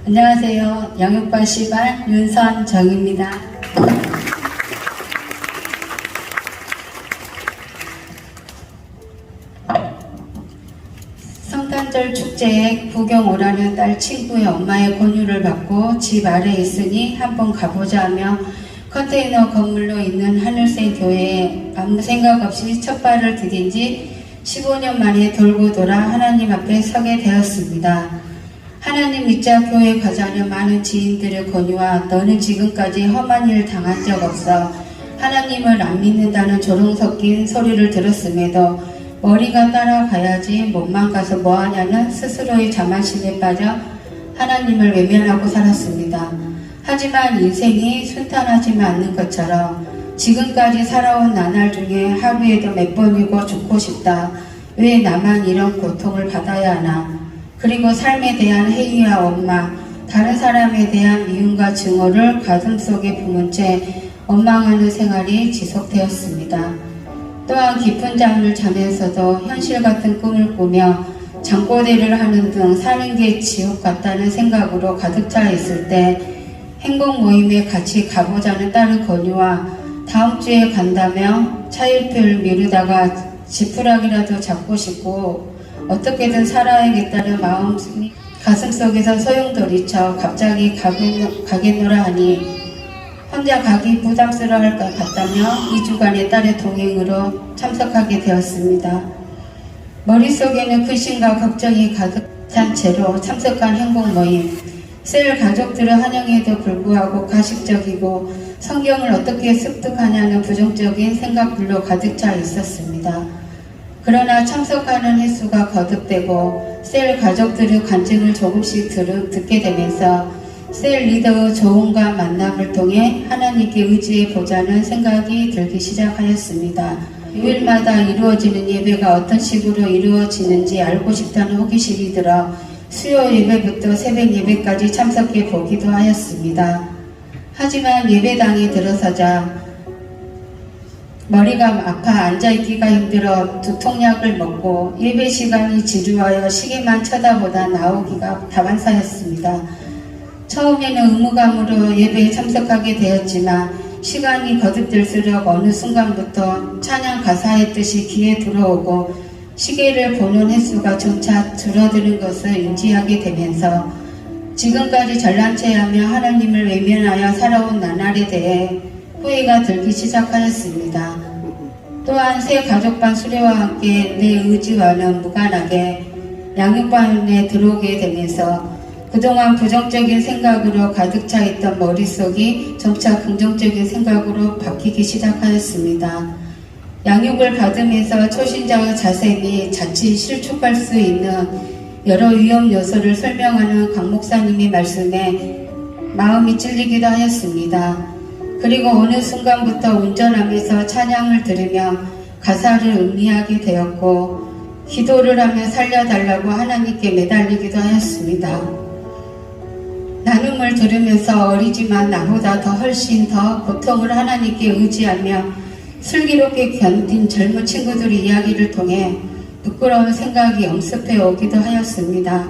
안녕하세요. 양육반 시발 윤선정입니다. 성탄절 축제에 구경 오라는 딸 친구의 엄마의 권유를 받고 집 아래에 있으니 한번 가보자 하며 컨테이너 건물로 있는 하늘색 교회에 아무 생각 없이 첫 발을 디딘 지 15년 만에 돌고 돌아 하나님 앞에 서게 되었습니다. 하나님 믿자 교회 가자며 많은 지인들의 권유와 너는 지금까지 험한 일 당한 적 없어 하나님을 안 믿는다는 조롱 섞인 소리를 들었음에도 머리가 따라가야지 몸만 가서 뭐하냐는 스스로의 자만심에 빠져 하나님을 외면하고 살았습니다. 하지만 인생이 순탄하지만 않는 것처럼 지금까지 살아온 나날 중에 하루에도 몇 번이고 죽고 싶다. 왜 나만 이런 고통을 받아야 하나. 그리고 삶에 대한 회의와 원망, 다른 사람에 대한 미움과 증오를 가슴속에 품은 채 원망하는 생활이 지속되었습니다. 또한 깊은 잠을 자면서도 현실 같은 꿈을 꾸며 잠꼬대를 하는 등 사는 게 지옥 같다는 생각으로 가득 차 있을 때 행복 모임에 같이 가보자는 딸의 권유와 다음 주에 간다며 차일피를 미루다가 지푸라기라도 잡고 싶고 어떻게든 살아야겠다는 마음이 가슴속에서 소용돌이쳐 갑자기 가겠노라 하니 혼자 가기 부담스러워할 것 같다며 2주간의 딸의 동행으로 참석하게 되었습니다. 머릿속에는 근심과 걱정이 가득 찬 채로 참석한 행복 모임. 셀 가족들의 환영에도 불구하고 가식적이고 성경을 어떻게 습득하냐는 부정적인 생각들로 가득 차 있었습니다. 그러나 참석하는 횟수가 거듭되고 셀 가족들의 간증을 조금씩 듣게 되면서 셀 리더의 조언과 만남을 통해 하나님께 의지해보자는 생각이 들기 시작하였습니다. 주일마다 이루어지는 예배가 어떤 식으로 이루어지는지 알고 싶다는 호기심이 들어 수요 예배부터 새벽 예배까지 참석해 보기도 하였습니다. 하지만 예배당에 들어서자 머리가 아파 앉아있기가 힘들어 두통약을 먹고 예배 시간이 지루하여 시계만 쳐다보다 나오기가 다반사였습니다. 처음에는 의무감으로 예배에 참석하게 되었지만 시간이 거듭될수록 어느 순간부터 찬양 가사의 뜻이 귀에 들어오고 시계를 보는 횟수가 점차 줄어드는 것을 인지하게 되면서 지금까지 잘난 체하며 하나님을 외면하여 살아온 나날에 대해 후회가 들기 시작하였습니다. 또한 새 가족반 수료와 함께 내 의지와는 무관하게 양육반에 들어오게 되면서 그동안 부정적인 생각으로 가득 차 있던 머릿속이 점차 긍정적인 생각으로 바뀌기 시작하였습니다. 양육을 받으면서 초신자의 자세 및 자칫 실축할 수 있는 여러 위험 요소를 설명하는 강 목사님의 말씀에 마음이 찔리기도 하였습니다. 그리고 어느 순간부터 운전하면서 찬양을 들으며 가사를 음미하게 되었고 기도를 하며 살려달라고 하나님께 매달리기도 하였습니다. 나눔을 들으면서 어리지만 나보다 더 훨씬 더 고통을 하나님께 의지하며 슬기롭게 견딘 젊은 친구들의 이야기를 통해 부끄러운 생각이 엄습해 오기도 하였습니다.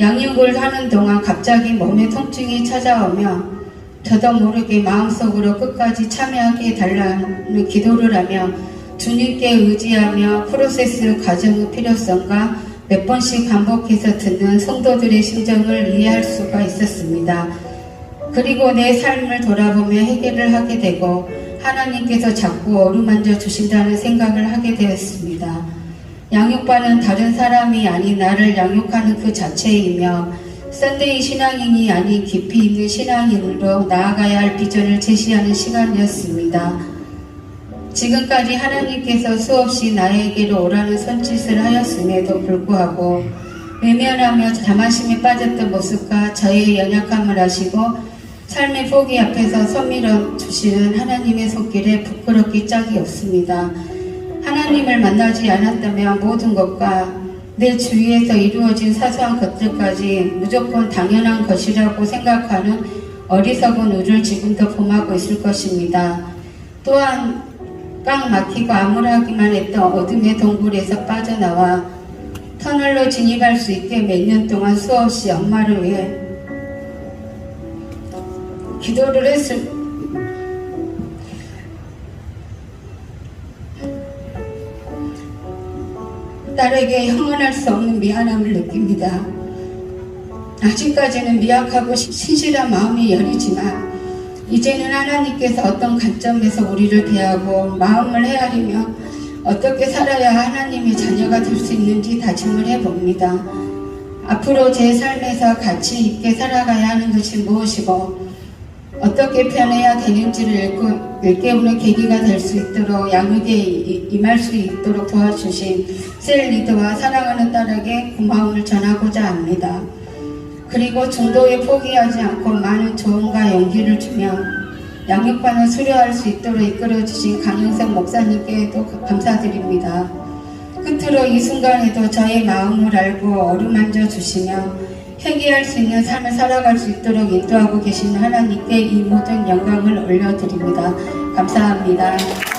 양육을 하는 동안 갑자기 몸에 통증이 찾아오며 저도 모르게 마음속으로 끝까지 참여하게 해달라는 기도를 하며 주님께 의지하며 프로세스 과정의 필요성과 몇 번씩 반복해서 듣는 성도들의 심정을 이해할 수가 있었습니다. 그리고 내 삶을 돌아보며 해결을 하게 되고 하나님께서 자꾸 어루만져 주신다는 생각을 하게 되었습니다. 양육반은 다른 사람이 아닌 나를 양육하는 그 자체이며 썬데이 신앙인이 아닌 깊이 있는 신앙인으로 나아가야 할 비전을 제시하는 시간이었습니다. 지금까지 하나님께서 수없이 나에게로 오라는 손짓을 하였음에도 불구하고 외면하며 자만심에 빠졌던 모습과 저의 연약함을 아시고 삶의 포기 앞에서 손밀어 주시는 하나님의 손길에 부끄럽기 짝이 없습니다. 하나님을 만나지 않았다면 모든 것과 내 주위에서 이루어진 사소한 것들까지 무조건 당연한 것이라고 생각하는 어리석은 우를 지금도 범하고 있을 것입니다. 또한 꽉 막히고 암울하기만 했던 어둠의 동굴에서 빠져나와 터널로 진입할 수 있게 몇 년 동안 수없이 엄마를 위해 기도를 했을 딸에게 형언할 수 없는 미안함을 느낍니다. 아직까지는 미약하고 신실한 마음이 여리지만 이제는 하나님께서 어떤 관점에서 우리를 대하고 마음을 헤아리며 어떻게 살아야 하나님의 자녀가 될 수 있는지 다짐을 해봅니다. 앞으로 제 삶에서 가치 있게 살아가야 하는 것이 무엇이고 어떻게 변해야 되는지를 일깨우는 계기가 될 수 있도록 양육에 임할 수 있도록 도와주신 셀 리더와 사랑하는 딸에게 고마움을 전하고자 합니다. 그리고 중도에 포기하지 않고 많은 조언과 용기를 주며 양육반을 수료할 수 있도록 이끌어주신 강영석 목사님께도 감사드립니다. 끝으로 이 순간에도 저의 마음을 알고 어루만져 주시며 회개할 수 있는 삶을 살아갈 수 있도록 인도하고 계신 하나님께 이 모든 영광을 올려드립니다. 감사합니다.